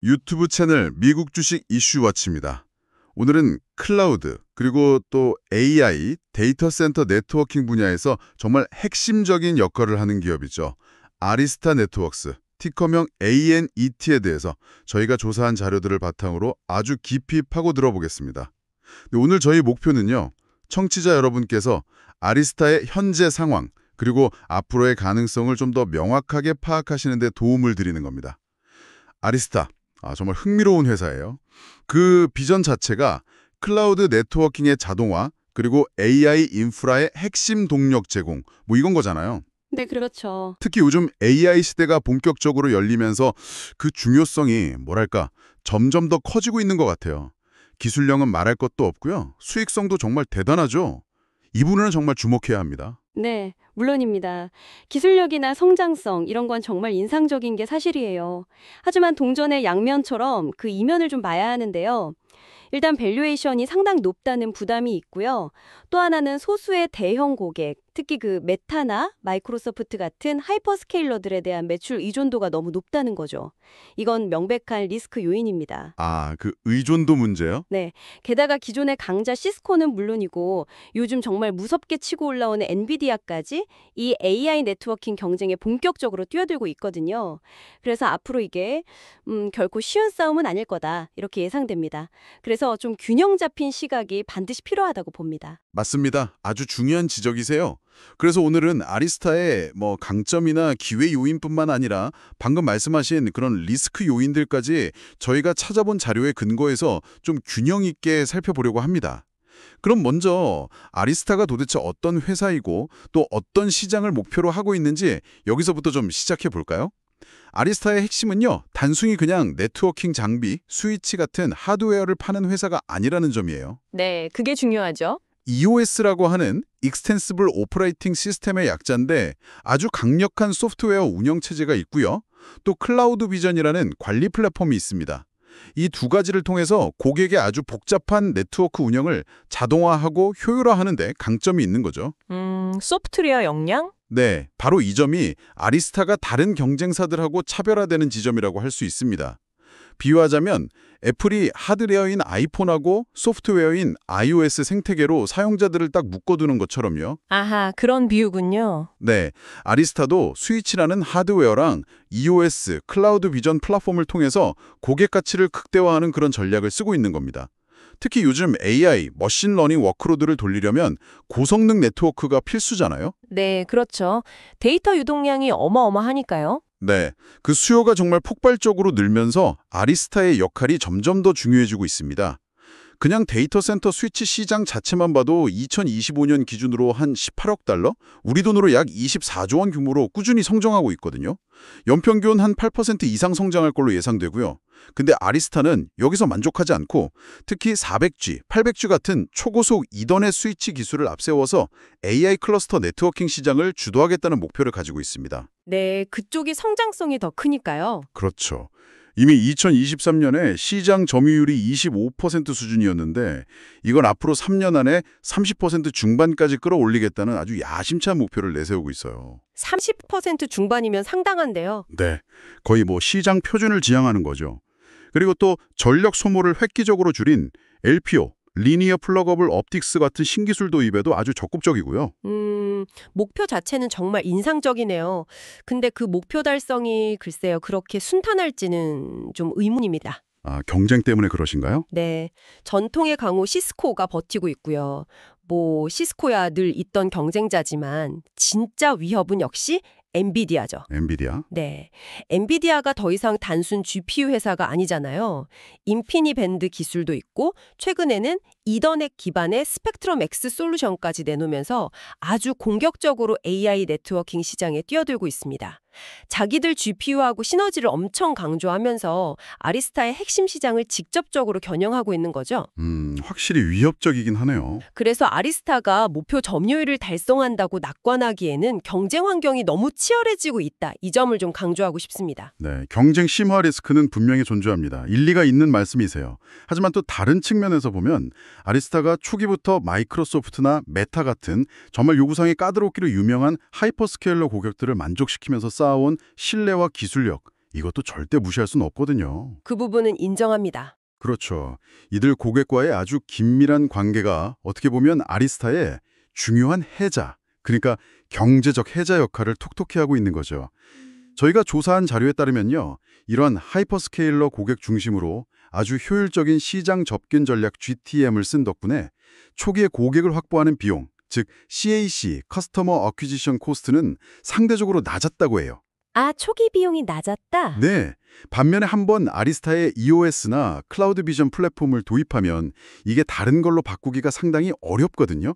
유튜브 채널 미국 주식 이슈워치입니다. 오늘은 클라우드 그리고 또 AI, 데이터 센터 네트워킹 분야에서 정말 핵심적인 역할을 하는 기업이죠. 아리스타 네트워크스, 티커명 ANET에 대해서 저희가 조사한 자료들을 바탕으로 아주 깊이 파고 들어보겠습니다. 오늘 저희 목표는요. 청취자 여러분께서 아리스타의 현재 상황 그리고 앞으로의 가능성을 좀 더 명확하게 파악하시는 데 도움을 드리는 겁니다. 아리스타, 정말 흥미로운 회사예요. 그 비전 자체가 클라우드 네트워킹의 자동화, 그리고 AI 인프라의 핵심 동력 제공, 이건 거잖아요. 네, 그렇죠. 특히 요즘 AI 시대가 본격적으로 열리면서 그 중요성이 점점 더 커지고 있는 것 같아요. 기술력은 말할 것도 없고요. 수익성도 정말 대단하죠. 이 부분은 정말 주목해야 합니다. 네, 물론입니다. 기술력이나 성장성 이런 건 정말 인상적인 게 사실이에요. 하지만 동전의 양면처럼 그 이면을 좀 봐야 하는데요. 일단 밸류에이션이 상당히 높다는 부담이 있고요. 또 하나는 소수의 대형 고객, 특히 그 메타나 마이크로소프트 같은 하이퍼스케일러들에 대한 매출 의존도가 너무 높다는 거죠. 이건 명백한 리스크 요인입니다. 그 의존도 문제요? 네. 게다가 기존의 강자 시스코는 물론이고 요즘 정말 무섭게 치고 올라오는 엔비디아까지 이 AI 네트워킹 경쟁에 본격적으로 뛰어들고 있거든요. 그래서 앞으로 이게 결코 쉬운 싸움은 아닐 거다. 이렇게 예상됩니다. 그래서 좀 균형 잡힌 시각이 반드시 필요하다고 봅니다. 맞습니다. 아주 중요한 지적이세요. 그래서 오늘은 아리스타의 강점이나 기회 요인뿐만 아니라 방금 말씀하신 그런 리스크 요인들까지 저희가 찾아본 자료에 근거해서 좀 균형 있게 살펴보려고 합니다. 그럼 먼저 아리스타가 도대체 어떤 회사이고 또 어떤 시장을 목표로 하고 있는지 여기서부터 좀 시작해 볼까요? 아리스타의 핵심은요, 단순히 그냥 네트워킹 장비, 스위치 같은 하드웨어를 파는 회사가 아니라는 점이에요. 네, 그게 중요하죠. EOS라고 하는 Extensible Operating System의 약자인데 아주 강력한 소프트웨어 운영 체제가 있고요. 또 클라우드 비전이라는 관리 플랫폼이 있습니다. 이 두 가지를 통해서 고객의 아주 복잡한 네트워크 운영을 자동화하고 효율화하는 데 강점이 있는 거죠. 소프트웨어 역량? 네, 바로 이 점이 아리스타가 다른 경쟁사들하고 차별화되는 지점이라고 할 수 있습니다. 비유하자면 애플이 하드웨어인 아이폰하고 소프트웨어인 iOS 생태계로 사용자들을 딱 묶어두는 것처럼요. 아하, 그런 비유군요. 네, 아리스타도 스위치라는 하드웨어랑 EOS, 클라우드 비전 플랫폼을 통해서 고객 가치를 극대화하는 그런 전략을 쓰고 있는 겁니다. 특히 요즘 AI, 머신러닝 워크로드를 돌리려면 고성능 네트워크가 필수잖아요. 네, 그렇죠. 데이터 유동량이 어마어마하니까요. 네, 그 수요가 정말 폭발적으로 늘면서 아리스타의 역할이 점점 더 중요해지고 있습니다. 그냥 데이터 센터 스위치 시장 자체만 봐도 2025년 기준으로 한 18억 달러? 우리 돈으로 약 24조 원 규모로 꾸준히 성장하고 있거든요. 연평균 한 8% 이상 성장할 걸로 예상되고요. 근데 아리스타는 여기서 만족하지 않고 특히 400G, 800G 같은 초고속 이더넷 스위치 기술을 앞세워서 AI 클러스터 네트워킹 시장을 주도하겠다는 목표를 가지고 있습니다. 네, 그쪽이 성장성이 더 크니까요. 그렇죠. 이미 2023년에 시장 점유율이 25% 수준이었는데 이건 앞으로 3년 안에 30% 중반까지 끌어올리겠다는 아주 야심찬 목표를 내세우고 있어요. 30% 중반이면 상당한데요. 네, 거의 시장 표준을 지향하는 거죠. 그리고 또 전력 소모를 획기적으로 줄인 LPO, 리니어 플러거블 옵틱스 같은 신기술 도입에도 아주 적극적이고요. 목표 자체는 정말 인상적이네요. 근데 그 목표 달성이 글쎄요, 그렇게 순탄할지는 좀 의문입니다. 경쟁 때문에 그러신가요? 네, 전통의 강호 시스코가 버티고 있고요. 시스코야 늘 있던 경쟁자지만 진짜 위협은 역시 엔비디아죠. 엔비디아? 네, 엔비디아가 더 이상 단순 GPU 회사가 아니잖아요. 인피니밴드 기술도 있고 최근에는 이더넷 기반의 스펙트럼 X 솔루션까지 내놓으면서 아주 공격적으로 AI 네트워킹 시장에 뛰어들고 있습니다. 자기들 GPU하고 시너지를 엄청 강조하면서 아리스타의 핵심 시장을 직접적으로 겨냥하고 있는 거죠. 확실히 위협적이긴 하네요. 그래서 아리스타가 목표 점유율을 달성한다고 낙관하기에는 경쟁 환경이 너무 치열해지고 있다. 이 점을 좀 강조하고 싶습니다. 네, 경쟁 심화 리스크는 분명히 존재합니다. 일리가 있는 말씀이세요. 하지만 또 다른 측면에서 보면 아리스타가 초기부터 마이크로소프트나 메타 같은 정말 요구사항이 까다롭기로 유명한 하이퍼스케일러 고객들을 만족시키면서 쌓아온 신뢰와 기술력, 이것도 절대 무시할 수는 없거든요. 그 부분은 인정합니다. 그렇죠. 이들 고객과의 아주 긴밀한 관계가 어떻게 보면 아리스타의 중요한 해자, 그러니까 경제적 해자 역할을 톡톡히 하고 있는 거죠. 저희가 조사한 자료에 따르면요. 이런 하이퍼스케일러 고객 중심으로 아주 효율적인 시장 접근 전략 GTM을 쓴 덕분에 초기에 고객을 확보하는 비용, 즉 CAC, 커스터머 어퀴지션 코스트는 상대적으로 낮았다고 해요. 아, 초기 비용이 낮았다? 네. 반면에 한번 아리스타의 EOS나 클라우드 비전 플랫폼을 도입하면 이게 다른 걸로 바꾸기가 상당히 어렵거든요.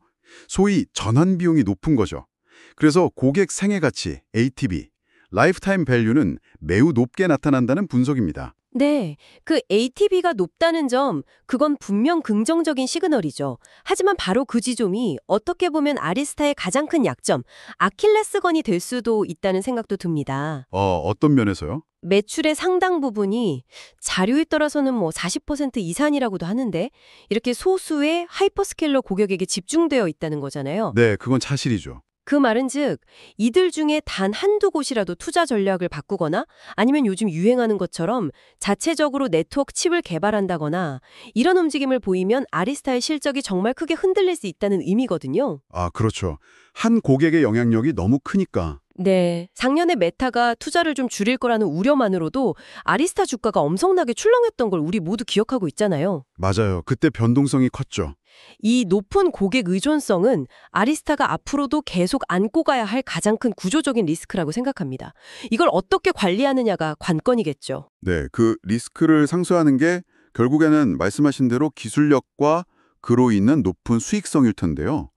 소위 전환 비용이 높은 거죠. 그래서 고객 생애 가치, ATV, 라이프타임 밸류는 매우 높게 나타난다는 분석입니다. 네, 그 ATV가 높다는 점, 그건 분명 긍정적인 시그널이죠. 하지만 바로 그 지점이 어떻게 보면 아리스타의 가장 큰 약점, 아킬레스건이 될 수도 있다는 생각도 듭니다. 어떤 면에서요? 매출의 상당 부분이 자료에 따라서는 40% 이상이라고도 하는데 이렇게 소수의 하이퍼스케일러 고객에게 집중되어 있다는 거잖아요. 네, 그건 사실이죠. 그 말은즉 이들 중에 단 한두 곳이라도 투자 전략을 바꾸거나 아니면 요즘 유행하는 것처럼 자체적으로 네트워크 칩을 개발한다거나 이런 움직임을 보이면 아리스타의 실적이 정말 크게 흔들릴 수 있다는 의미거든요. 아, 그렇죠. 한 고객의 영향력이 너무 크니까. 네, 작년에 메타가 투자를 좀 줄일 거라는 우려만으로도 아리스타 주가가 엄청나게 출렁였던 걸 우리 모두 기억하고 있잖아요. 맞아요. 그때 변동성이 컸죠. 이 높은 고객 의존성은 아리스타가 앞으로도 계속 안고 가야 할 가장 큰 구조적인 리스크라고 생각합니다. 이걸 어떻게 관리하느냐가 관건이겠죠. 네, 그 리스크를 상쇄하는 게 결국에는 말씀하신 대로 기술력과 그로 인한 높은 수익성일 텐데요.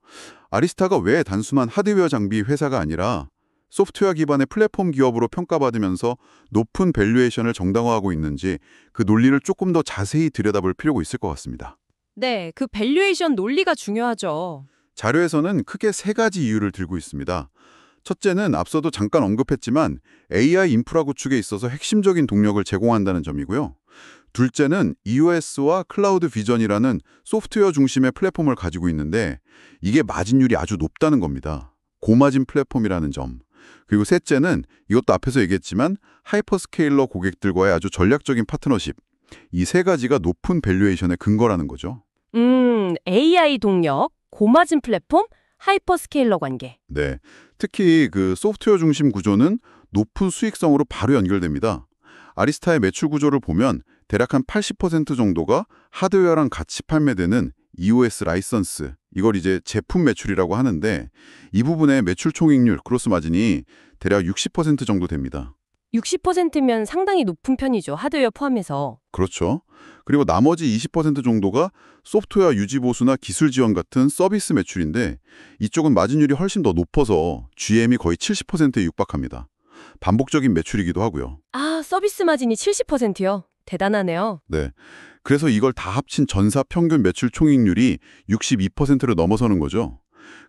아리스타가 왜 단순한 하드웨어 장비 회사가 아니라 소프트웨어 기반의 플랫폼 기업으로 평가받으면서 높은 밸류에이션을 정당화하고 있는지 그 논리를 조금 더 자세히 들여다볼 필요가 있을 것 같습니다. 네, 그 밸류에이션 논리가 중요하죠. 자료에서는 크게 세 가지 이유를 들고 있습니다. 첫째는 앞서도 잠깐 언급했지만 AI 인프라 구축에 있어서 핵심적인 동력을 제공한다는 점이고요. 둘째는 EOS와 클라우드 비전이라는 소프트웨어 중심의 플랫폼을 가지고 있는데 이게 마진율이 아주 높다는 겁니다. 고마진 플랫폼이라는 점. 그리고 셋째는 이것도 앞에서 얘기했지만 하이퍼스케일러 고객들과의 아주 전략적인 파트너십. 이 세 가지가 높은 밸류에이션의 근거라는 거죠. AI 동력, 고마진 플랫폼, 하이퍼스케일러 관계. 네, 특히 그 소프트웨어 중심 구조는 높은 수익성으로 바로 연결됩니다. 아리스타의 매출 구조를 보면 대략 한 80% 정도가 하드웨어랑 같이 판매되는 EOS 라이선스, 이걸 이제 제품 매출이라고 하는데 이 부분의 매출 총익률, 크로스 마진이 대략 60% 정도 됩니다. 60%면 상당히 높은 편이죠. 하드웨어 포함해서. 그렇죠. 그리고 나머지 20% 정도가 소프트웨어 유지 보수나 기술 지원 같은 서비스 매출인데 이쪽은 마진율이 훨씬 더 높아서 GM이 거의 70%에 육박합니다. 반복적인 매출이기도 하고요. 아, 서비스 마진이 70%요? 대단하네요. 네. 그래서 이걸 다 합친 전사 평균 매출 총익률이 62%를 넘어서는 거죠.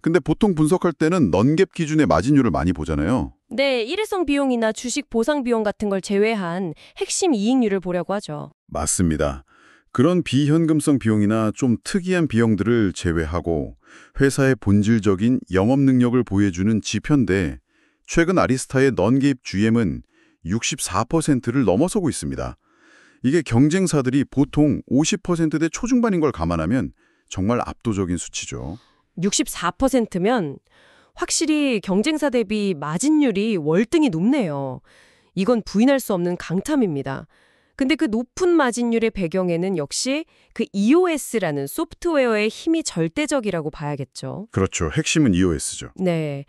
근데 보통 분석할 때는 넌갭 기준의 마진율을 많이 보잖아요. 네, 일회성 비용이나 주식 보상 비용 같은 걸 제외한 핵심 이익률을 보려고 하죠. 맞습니다. 그런 비현금성 비용이나 좀 특이한 비용들을 제외하고 회사의 본질적인 영업 능력을 보여주는 지표인데 최근 아리스타의 넌갭 GM은 64%를 넘어서고 있습니다. 이게 경쟁사들이 보통 50%대 초중반인 걸 감안하면 정말 압도적인 수치죠. 64%면 확실히 경쟁사 대비 마진율이 월등히 높네요. 이건 부인할 수 없는 강탐입니다. 근데 그 높은 마진율의 배경에는 역시 그 EOS라는 소프트웨어의 힘이 절대적이라고 봐야겠죠. 그렇죠. 핵심은 EOS죠. 네.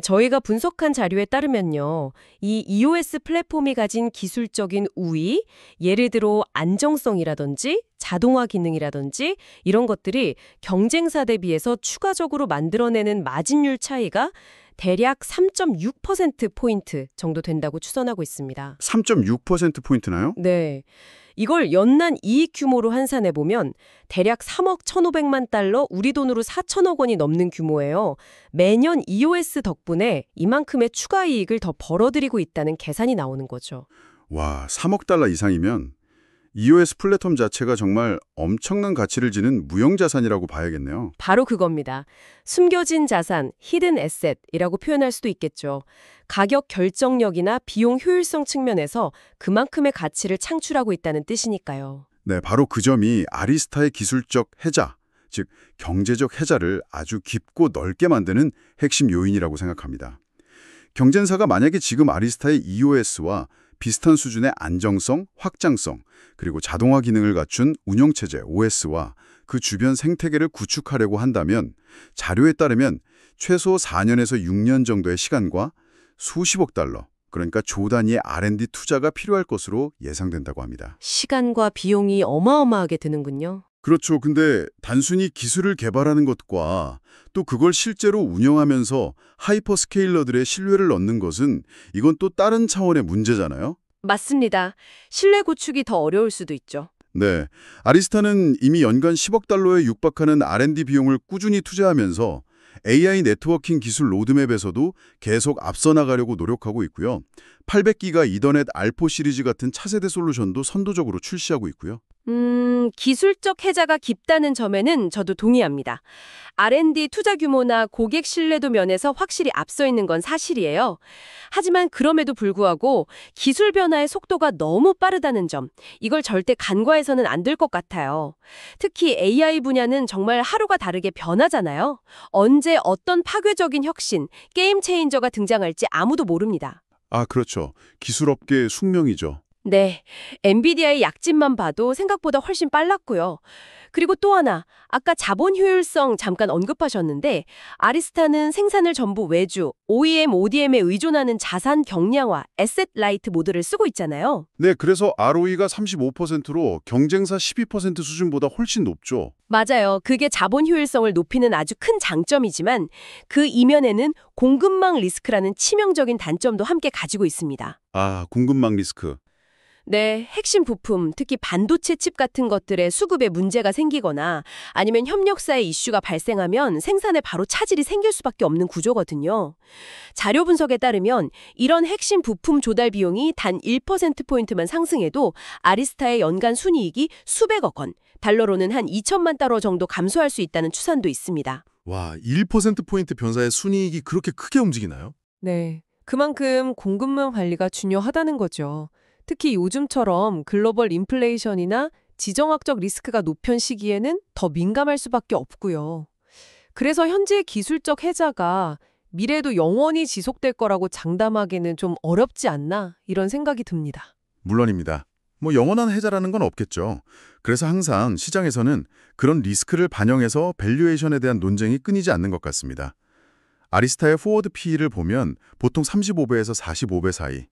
저희가 분석한 자료에 따르면요. 이 EOS 플랫폼이 가진 기술적인 우위, 예를 들어 안정성이라든지 자동화 기능이라든지 이런 것들이 경쟁사 대비해서 추가적으로 만들어내는 마진율 차이가 대략 3.6%포인트 정도 된다고 추산하고 있습니다. 3.6%포인트나요? 네. 이걸 연난 이익 규모로 환산해보면 대략 3억 1,500만 달러, 우리 돈으로 4천억 원이 넘는 규모예요. 매년 EOS 덕분에 이만큼의 추가 이익을 더 벌어들이고 있다는 계산이 나오는 거죠. 와, 3억 달러 이상이면 EOS 플랫폼 자체가 정말 엄청난 가치를 지닌 무형자산이라고 봐야겠네요. 바로 그겁니다. 숨겨진 자산, 히든 에셋이라고 표현할 수도 있겠죠. 가격 결정력이나 비용 효율성 측면에서 그만큼의 가치를 창출하고 있다는 뜻이니까요. 네, 바로 그 점이 아리스타의 기술적 해자, 즉 경제적 해자를 아주 깊고 넓게 만드는 핵심 요인이라고 생각합니다. 경쟁사가 만약에 지금 아리스타의 EOS와 비슷한 수준의 안정성, 확장성, 그리고 자동화 기능을 갖춘 운영체제 OS와 그 주변 생태계를 구축하려고 한다면 자료에 따르면 최소 4년에서 6년 정도의 시간과 수십억 달러, 그러니까 조 단위의 R&D 투자가 필요할 것으로 예상된다고 합니다. 시간과 비용이 어마어마하게 드는군요. 그렇죠. 근데 단순히 기술을 개발하는 것과 또 그걸 실제로 운영하면서 하이퍼스케일러들의 신뢰를 얻는 것은 이건 또 다른 차원의 문제잖아요. 맞습니다. 신뢰 구축이 더 어려울 수도 있죠. 네, 아리스타는 이미 연간 10억 달러에 육박하는 R&D 비용을 꾸준히 투자하면서 AI 네트워킹 기술 로드맵에서도 계속 앞서 나가려고 노력하고 있고요. 800기가 이더넷 알포 시리즈 같은 차세대 솔루션도 선도적으로 출시하고 있고요. 기술적 해자가 깊다는 점에는 저도 동의합니다. R&D 투자 규모나 고객 신뢰도 면에서 확실히 앞서 있는 건 사실이에요. 하지만 그럼에도 불구하고 기술 변화의 속도가 너무 빠르다는 점, 이걸 절대 간과해서는 안 될 것 같아요. 특히 AI 분야는 정말 하루가 다르게 변하잖아요. 언제 어떤 파괴적인 혁신, 게임 체인저가 등장할지 아무도 모릅니다. 아, 그렇죠. 기술업계의 숙명이죠. 네, 엔비디아의 약진만 봐도 생각보다 훨씬 빨랐고요. 그리고 또 하나, 아까 자본 효율성 잠깐 언급하셨는데 아리스타는 생산을 전부 외주, OEM, ODM에 의존하는 자산 경량화, 에셋 라이트 모델을 쓰고 있잖아요. 네, 그래서 ROE가 35%로 경쟁사 12% 수준보다 훨씬 높죠. 맞아요. 그게 자본 효율성을 높이는 아주 큰 장점이지만 그 이면에는 공급망 리스크라는 치명적인 단점도 함께 가지고 있습니다. 아, 공급망 리스크. 네, 핵심 부품, 특히 반도체 칩 같은 것들의 수급에 문제가 생기거나 아니면 협력사의 이슈가 발생하면 생산에 바로 차질이 생길 수밖에 없는 구조거든요. 자료 분석에 따르면 이런 핵심 부품 조달 비용이 단 1%포인트만 상승해도 아리스타의 연간 순이익이 수백억 원, 달러로는 한 2천만 달러 정도 감소할 수 있다는 추산도 있습니다. 와, 1%포인트 변사의 순이익이 그렇게 크게 움직이나요? 네, 그만큼 공급망 관리가 중요하다는 거죠. 특히 요즘처럼 글로벌 인플레이션이나 지정학적 리스크가 높은 시기에는 더 민감할 수밖에 없고요. 그래서 현재의 기술적 해자가 미래에도 영원히 지속될 거라고 장담하기는 좀 어렵지 않나 이런 생각이 듭니다. 물론입니다. 영원한 해자라는 건 없겠죠. 그래서 항상 시장에서는 그런 리스크를 반영해서 밸류에이션에 대한 논쟁이 끊이지 않는 것 같습니다. 아리스타의 포워드 PE를 보면 보통 35배에서 45배 사이,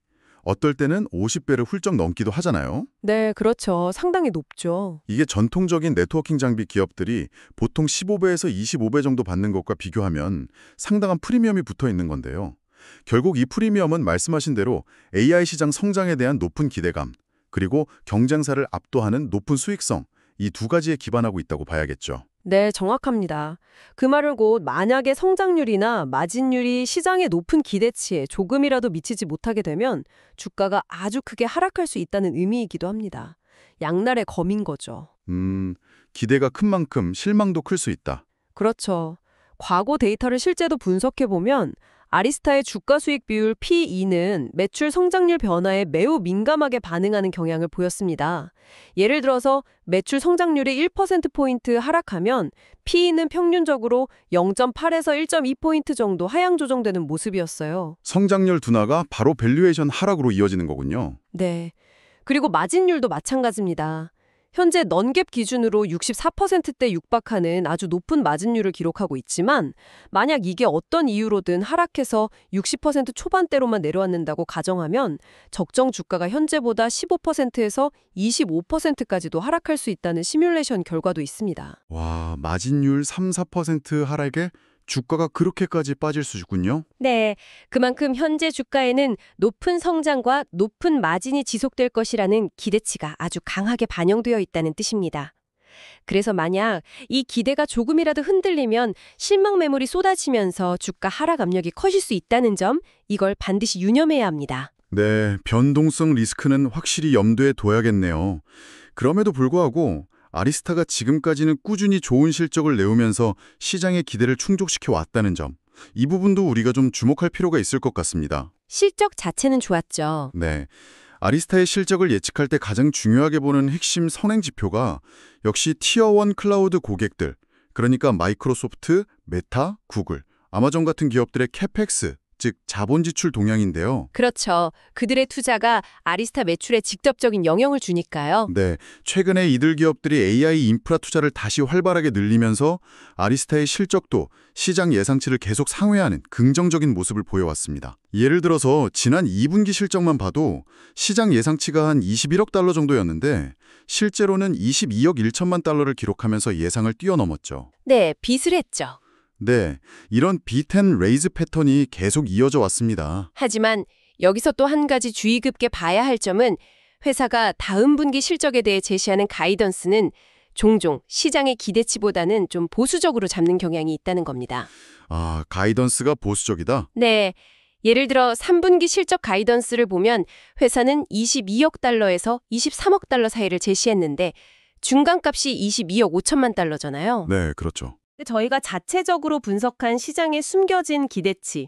어떨 때는 50배를 훌쩍 넘기도 하잖아요. 네, 그렇죠. 상당히 높죠. 이게 전통적인 네트워킹 장비 기업들이 보통 15배에서 25배 정도 받는 것과 비교하면 상당한 프리미엄이 붙어 있는 건데요. 결국 이 프리미엄은 말씀하신 대로 AI 시장 성장에 대한 높은 기대감, 그리고 경쟁사를 압도하는 높은 수익성, 이 두 가지에 기반하고 있다고 봐야겠죠. 네, 정확합니다. 그 말은 곧 만약에 성장률이나 마진율이 시장의 높은 기대치에 조금이라도 미치지 못하게 되면 주가가 아주 크게 하락할 수 있다는 의미이기도 합니다. 양날의 검인 거죠. 기대가 큰 만큼 실망도 클 수 있다. 그렇죠. 과거 데이터를 실제로 분석해보면 아리스타의 주가 수익 비율 P/E는 매출 성장률 변화에 매우 민감하게 반응하는 경향을 보였습니다. 예를 들어서 매출 성장률이 1%포인트 하락하면 P/E는 평균적으로 0.8에서 1.2포인트 정도 하향 조정되는 모습이었어요. 성장률 둔화가 바로 밸류에이션 하락으로 이어지는 거군요. 네. 그리고 마진율도 마찬가지입니다. 현재 넌갭 기준으로 64%대 육박하는 아주 높은 마진율을 기록하고 있지만 만약 이게 어떤 이유로든 하락해서 60% 초반대로만 내려앉는다고 가정하면 적정 주가가 현재보다 15%에서 25%까지도 하락할 수 있다는 시뮬레이션 결과도 있습니다. 와, 마진율 3-4% 하락에 주가가 그렇게까지 빠질 수군요. 네, 그만큼 현재 주가에는 높은 성장과 높은 마진이 지속될 것이라는 기대치가 아주 강하게 반영되어 있다는 뜻입니다. 그래서 만약 이 기대가 조금이라도 흔들리면 실망 매물이 쏟아지면서 주가 하락 압력이 커질 수 있다는 점, 이걸 반드시 유념해야 합니다. 네, 변동성 리스크는 확실히 염두에 둬야겠네요. 그럼에도 불구하고 아리스타가 지금까지는 꾸준히 좋은 실적을 내오면서 시장의 기대를 충족시켜 왔다는 점, 이 부분도 우리가 좀 주목할 필요가 있을 것 같습니다. 실적 자체는 좋았죠. 네. 아리스타의 실적을 예측할 때 가장 중요하게 보는 핵심 선행 지표가 역시 티어1 클라우드 고객들, 그러니까 마이크로소프트, 메타, 구글, 아마존 같은 기업들의 캐펙스, 즉 자본 지출 동향인데요. 그렇죠. 그들의 투자가 아리스타 매출에 직접적인 영향을 주니까요. 네, 최근에 이들 기업들이 AI 인프라 투자를 다시 활발하게 늘리면서 아리스타의 실적도 시장 예상치를 계속 상회하는 긍정적인 모습을 보여왔습니다. 예를 들어서 지난 2분기 실적만 봐도 시장 예상치가 한 21억 달러 정도였는데 실제로는 22억 1천만 달러를 기록하면서 예상을 뛰어넘었죠. 네, 빚을 했죠. 네, 이런 비트 레이즈 패턴이 계속 이어져 왔습니다. 하지만 여기서 또 한 가지 주의 깊게 봐야 할 점은 회사가 다음 분기 실적에 대해 제시하는 가이던스는 종종 시장의 기대치보다는 좀 보수적으로 잡는 경향이 있다는 겁니다. 아, 가이던스가 보수적이다? 네. 예를 들어 3분기 실적 가이던스를 보면 회사는 22억 달러에서 23억 달러 사이를 제시했는데 중간값이 22억 5천만 달러잖아요. 네, 그렇죠. 저희가 자체적으로 분석한 시장의 숨겨진 기대치,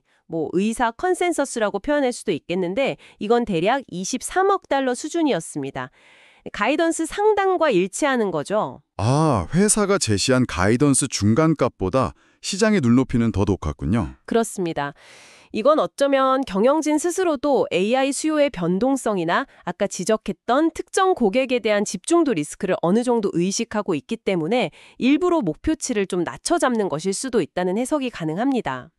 의사 컨센서스라고 표현할 수도 있겠는데 이건 대략 23억 달러 수준이었습니다. 가이던스 상단과 일치하는 거죠. 아, 회사가 제시한 가이던스 중간값보다 시장의 눈높이는 더 높았군요. 그렇습니다. 이건 어쩌면 경영진 스스로도 AI 수요의 변동성이나 아까 지적했던 특정 고객에 대한 집중도 리스크를 어느 정도 의식하고 있기 때문에 일부러 목표치를 좀 낮춰 잡는 것일 수도 있다는 해석이 가능합니다.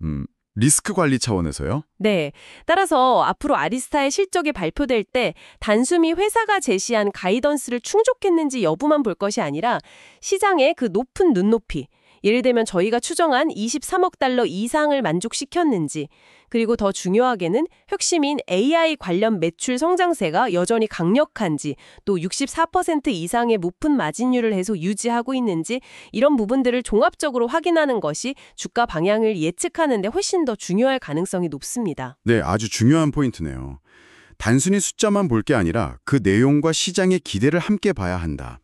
리스크 관리 차원에서요? 네. 따라서 앞으로 아리스타의 실적이 발표될 때 단순히 회사가 제시한 가이던스를 충족했는지 여부만 볼 것이 아니라 시장의 그 높은 눈높이, 예를 들면 저희가 추정한 23억 달러 이상을 만족시켰는지, 그리고 더 중요하게는 핵심인 AI 관련 매출 성장세가 여전히 강력한지, 또 64% 이상의 높은 마진율을 해서 유지하고 있는지 이런 부분들을 종합적으로 확인하는 것이 주가 방향을 예측하는 데 훨씬 더 중요할 가능성이 높습니다. 네, 아주 중요한 포인트네요. 단순히 숫자만 볼 게 아니라 그 내용과 시장의 기대를 함께 봐야 한다.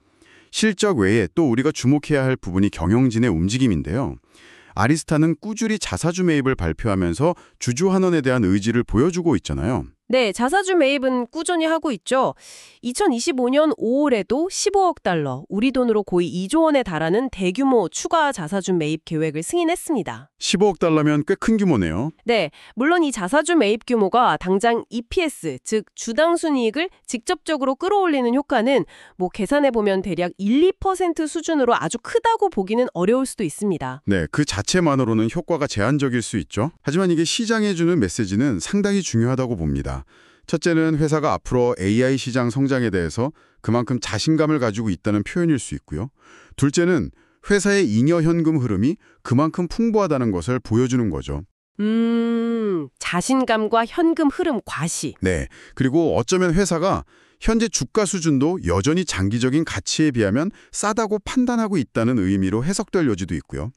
실적 외에 또 우리가 주목해야 할 부분이 경영진의 움직임인데요. 아리스타는 꾸준히 자사주 매입을 발표하면서 주주 환원에 대한 의지를 보여주고 있잖아요. 네, 자사주 매입은 꾸준히 하고 있죠. 2025년 5월에도 15억 달러, 우리 돈으로 거의 2조 원에 달하는 대규모 추가 자사주 매입 계획을 승인했습니다. 15억 달러면 꽤 큰 규모네요. 네, 물론 이 자사주 매입 규모가 당장 EPS, 즉 주당 순이익을 직접적으로 끌어올리는 효과는 계산해보면 대략 1, 2% 수준으로 아주 크다고 보기는 어려울 수도 있습니다. 네, 그 자체만으로는 효과가 제한적일 수 있죠. 하지만 이게 시장에 주는 메시지는 상당히 중요하다고 봅니다. 첫째는 회사가 앞으로 AI 시장 성장에 대해서 그만큼 자신감을 가지고 있다는 표현일 수 있고요. 둘째는 회사의 잉여 현금 흐름이 그만큼 풍부하다는 것을 보여주는 거죠. 자신감과 현금 흐름 과시. 네, 그리고 어쩌면 회사가 현재 주가 수준도 여전히 장기적인 가치에 비하면 싸다고 판단하고 있다는 의미로 해석될 여지도 있고요.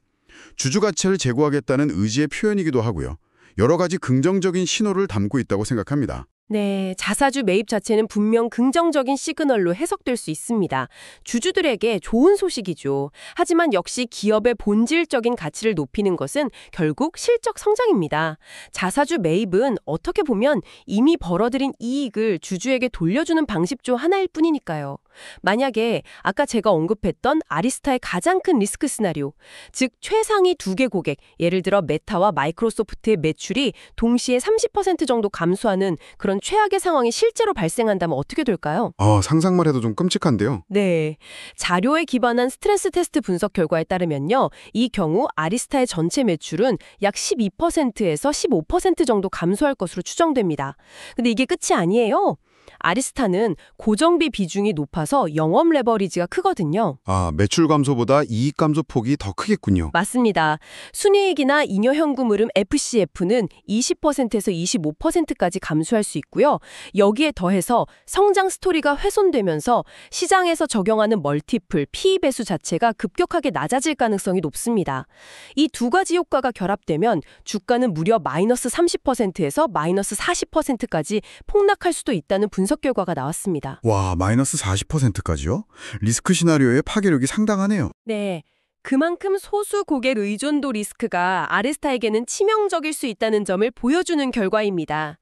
주주 가치를 제고하겠다는 의지의 표현이기도 하고요. 여러 가지 긍정적인 신호를 담고 있다고 생각합니다. 네, 자사주 매입 자체는 분명 긍정적인 시그널로 해석될 수 있습니다. 주주들에게 좋은 소식이죠. 하지만 역시 기업의 본질적인 가치를 높이는 것은 결국 실적 성장입니다. 자사주 매입은 어떻게 보면 이미 벌어들인 이익을 주주에게 돌려주는 방식 중 하나일 뿐이니까요. 만약에 아까 제가 언급했던 아리스타의 가장 큰 리스크 시나리오, 즉 최상위 2개 고객, 예를 들어 메타와 마이크로소프트의 매출이 동시에 30% 정도 감소하는 그런 최악의 상황이 실제로 발생한다면 어떻게 될까요? 상상만 해도 좀 끔찍한데요. 네. 자료에 기반한 스트레스 테스트 분석 결과에 따르면요. 이 경우 아리스타의 전체 매출은 약 12%에서 15% 정도 감소할 것으로 추정됩니다. 근데 이게 끝이 아니에요. 아리스타는 고정비 비중이 높아서 영업 레버리지가 크거든요. 매출 감소보다 이익 감소 폭이 더 크겠군요. 맞습니다. 순이익이나 잉여 현금 흐름 FCF는 20%에서 25%까지 감소할 수 있고요. 여기에 더해서 성장 스토리가 훼손되면서 시장에서 적용하는 멀티플, PE 배수 자체가 급격하게 낮아질 가능성이 높습니다. 이 두 가지 효과가 결합되면 주가는 무려 마이너스 30%에서 마이너스 40%까지 폭락할 수도 있다는 분석 결과가 나왔습니다. 와, 마이너스 40%까지요? 리스크 시나리오의 파괴력이 상당하네요. 네. 그만큼 소수 고객 의존도 리스크가 아리스타에게는 치명적일 수 있다는 점을 보여주는 결과입니다.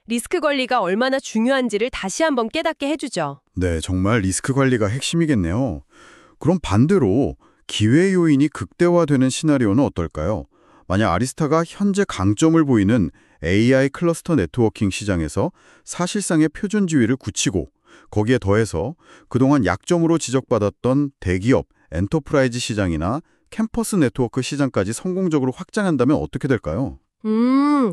리스크 관리가 얼마나 중요한지를 다시 한번 깨닫게 해주죠. 네, 정말 리스크 관리가 핵심이겠네요. 그럼 반대로 기회 요인이 극대화되는 시나리오는 어떨까요? 만약 아리스타가 현재 강점을 보이는 AI 클러스터 네트워킹 시장에서 사실상의 표준 지위를 굳히고 거기에 더해서 그동안 약점으로 지적받았던 대기업, 엔터프라이즈 시장이나 캠퍼스 네트워크 시장까지 성공적으로 확장한다면 어떻게 될까요?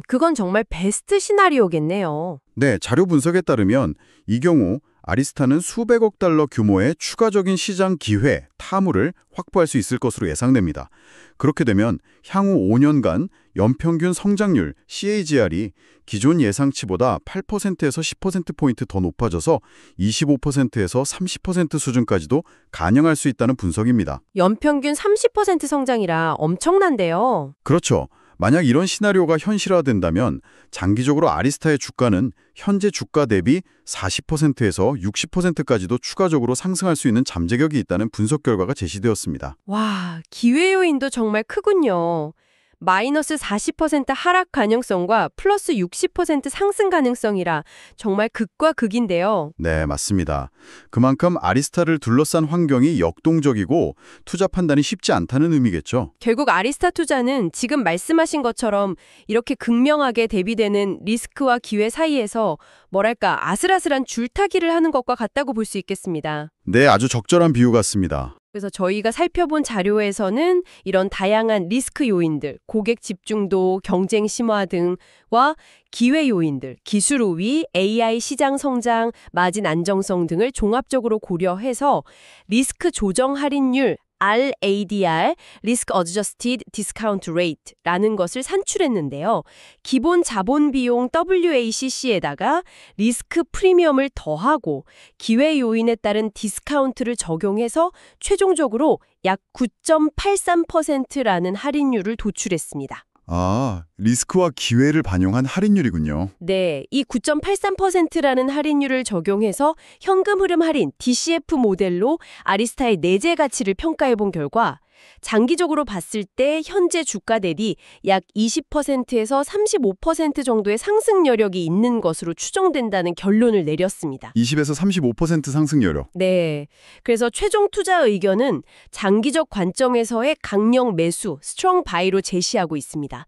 그건 정말 베스트 시나리오겠네요. 네, 자료 분석에 따르면 이 경우 아리스타는 수백억 달러 규모의 추가적인 시장 기회, 타물을 확보할 수 있을 것으로 예상됩니다. 그렇게 되면 향후 5년간 연평균 성장률 CAGR이 기존 예상치보다 8%에서 10%포인트 더 높아져서 25%에서 30% 수준까지도 반영할 수 있다는 분석입니다. 연평균 30% 성장이라 엄청난데요. 그렇죠. 만약 이런 시나리오가 현실화된다면 장기적으로 아리스타의 주가는 현재 주가 대비 40%에서 60%까지도 추가적으로 상승할 수 있는 잠재력이 있다는 분석 결과가 제시되었습니다. 와, 기회 요인도 정말 크군요. 마이너스 40% 하락 가능성과 플러스 60% 상승 가능성이라 정말 극과 극인데요. 네, 맞습니다. 그만큼 아리스타를 둘러싼 환경이 역동적이고 투자 판단이 쉽지 않다는 의미겠죠. 결국 아리스타 투자는 지금 말씀하신 것처럼 이렇게 극명하게 대비되는 리스크와 기회 사이에서 뭐랄까 아슬아슬한 줄타기를 하는 것과 같다고 볼 수 있겠습니다. 네, 아주 적절한 비유 같습니다. 그래서 저희가 살펴본 자료에서는 이런 다양한 리스크 요인들, 고객 집중도, 경쟁 심화 등과 기회 요인들, 기술 우위, AI 시장 성장, 마진 안정성 등을 종합적으로 고려해서 리스크 조정 할인율 RADR, Risk Adjusted Discount Rate라는 것을 산출했는데요. 기본 자본 비용 WACC에다가 리스크 프리미엄을 더하고 기회 요인에 따른 디스카운트를 적용해서 최종적으로 약 9.83%라는 할인율을 도출했습니다. 아, 리스크와 기회를 반영한 할인율이군요. 네, 이 9.83%라는 할인율을 적용해서 현금 흐름 할인 DCF 모델로 아리스타의 내재 가치를 평가해 본 결과 장기적으로 봤을 때 현재 주가 대비 약 20%에서 35% 정도의 상승 여력이 있는 것으로 추정된다는 결론을 내렸습니다. 20에서 35% 상승 여력. 네. 그래서 최종 투자 의견은 장기적 관점에서의 강력 매수, 스트롱 바이로 제시하고 있습니다.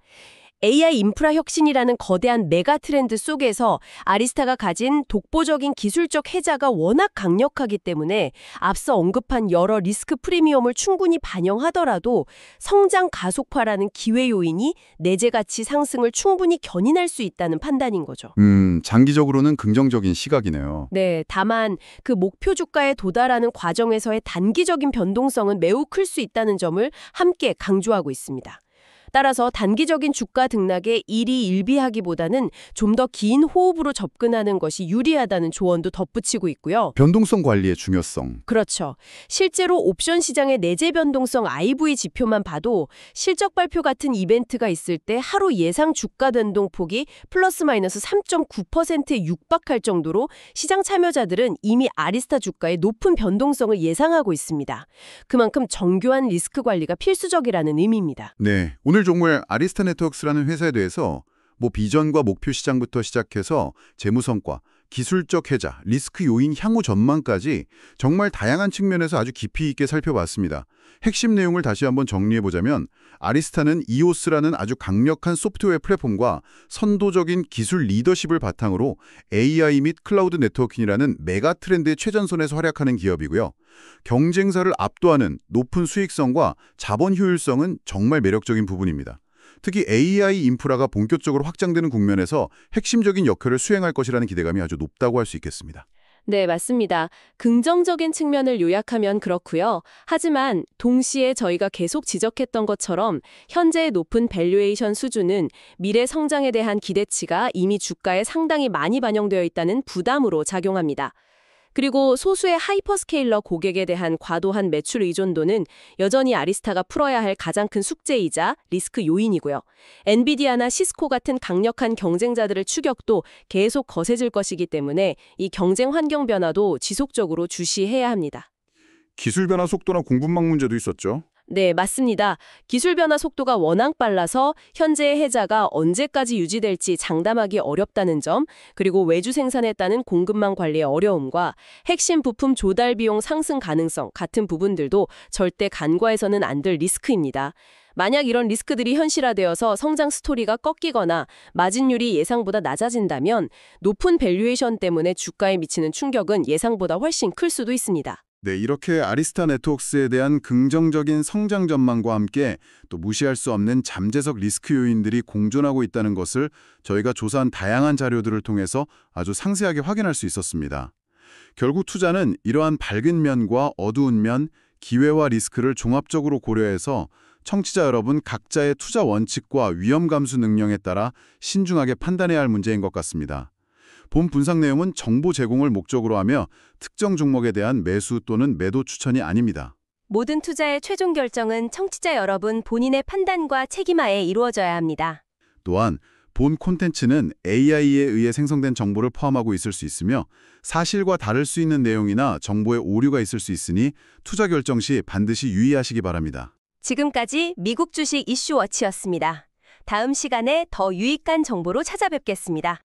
AI 인프라 혁신이라는 거대한 메가 트렌드 속에서 아리스타가 가진 독보적인 기술적 혜자가 워낙 강력하기 때문에 앞서 언급한 여러 리스크 프리미엄을 충분히 반영하더라도 성장 가속화라는 기회 요인이 내재 가치 상승을 충분히 견인할 수 있다는 판단인 거죠. 장기적으로는 긍정적인 시각이네요. 네, 다만 그 목표 주가에 도달하는 과정에서의 단기적인 변동성은 매우 클 수 있다는 점을 함께 강조하고 있습니다. 따라서 단기적인 주가 등락에 일희일비하기보다는 좀 더 긴 호흡으로 접근하는 것이 유리하다는 조언도 덧붙이고 있고요. 변동성 관리의 중요성. 그렇죠. 실제로 옵션 시장의 내재 변동성 IV 지표만 봐도 실적 발표 같은 이벤트가 있을 때 하루 예상 주가 변동폭이 플러스 마이너스 3.9%에 육박할 정도로 시장 참여자들은 이미 아리스타 주가의 높은 변동성을 예상하고 있습니다. 그만큼 정교한 리스크 관리가 필수적이라는 의미입니다. 네, 오늘 정말 아리스타 네트워크스라는 회사에 대해서 비전과 목표 시장부터 시작해서 재무 성과, 기술적 혜자, 리스크 요인 향후 전망까지 정말 다양한 측면에서 아주 깊이 있게 살펴봤습니다. 핵심 내용을 다시 한번 정리해보자면 아리스타는 EOS라는 아주 강력한 소프트웨어 플랫폼과 선도적인 기술 리더십을 바탕으로 AI 및 클라우드 네트워킹이라는 메가 트렌드의 최전선에서 활약하는 기업이고요. 경쟁사를 압도하는 높은 수익성과 자본 효율성은 정말 매력적인 부분입니다. 특히 AI 인프라가 본격적으로 확장되는 국면에서 핵심적인 역할을 수행할 것이라는 기대감이 아주 높다고 할 수 있겠습니다. 네, 맞습니다. 긍정적인 측면을 요약하면 그렇고요. 하지만 동시에 저희가 계속 지적했던 것처럼 현재의 높은 밸류에이션 수준은 미래 성장에 대한 기대치가 이미 주가에 상당히 많이 반영되어 있다는 부담으로 작용합니다. 그리고 소수의 하이퍼스케일러 고객에 대한 과도한 매출 의존도는 여전히 아리스타가 풀어야 할 가장 큰 숙제이자 리스크 요인이고요. 엔비디아나 시스코 같은 강력한 경쟁자들의 추격도 계속 거세질 것이기 때문에 이 경쟁 환경 변화도 지속적으로 주시해야 합니다. 기술 변화 속도나 공급망 문제도 있었죠. 네, 맞습니다. 기술 변화 속도가 워낙 빨라서 현재의 해자가 언제까지 유지될지 장담하기 어렵다는 점, 그리고 외주 생산에 따른 공급망 관리의 어려움과 핵심 부품 조달 비용 상승 가능성 같은 부분들도 절대 간과해서는 안 될 리스크입니다. 만약 이런 리스크들이 현실화되어서 성장 스토리가 꺾이거나 마진율이 예상보다 낮아진다면 높은 밸류에이션 때문에 주가에 미치는 충격은 예상보다 훨씬 클 수도 있습니다. 네, 이렇게 아리스타 네트워크스에 대한 긍정적인 성장 전망과 함께 또 무시할 수 없는 잠재적 리스크 요인들이 공존하고 있다는 것을 저희가 조사한 다양한 자료들을 통해서 아주 상세하게 확인할 수 있었습니다. 결국 투자는 이러한 밝은 면과 어두운 면, 기회와 리스크를 종합적으로 고려해서 청취자 여러분 각자의 투자 원칙과 위험 감수 능력에 따라 신중하게 판단해야 할 문제인 것 같습니다. 본 분석 내용은 정보 제공을 목적으로 하며 특정 종목에 대한 매수 또는 매도 추천이 아닙니다. 모든 투자의 최종 결정은 청취자 여러분 본인의 판단과 책임하에 이루어져야 합니다. 또한 본 콘텐츠는 AI에 의해 생성된 정보를 포함하고 있을 수 있으며 사실과 다를 수 있는 내용이나 정보의 오류가 있을 수 있으니 투자 결정 시 반드시 유의하시기 바랍니다. 지금까지 미국 주식 이슈워치였습니다. 다음 시간에 더 유익한 정보로 찾아뵙겠습니다.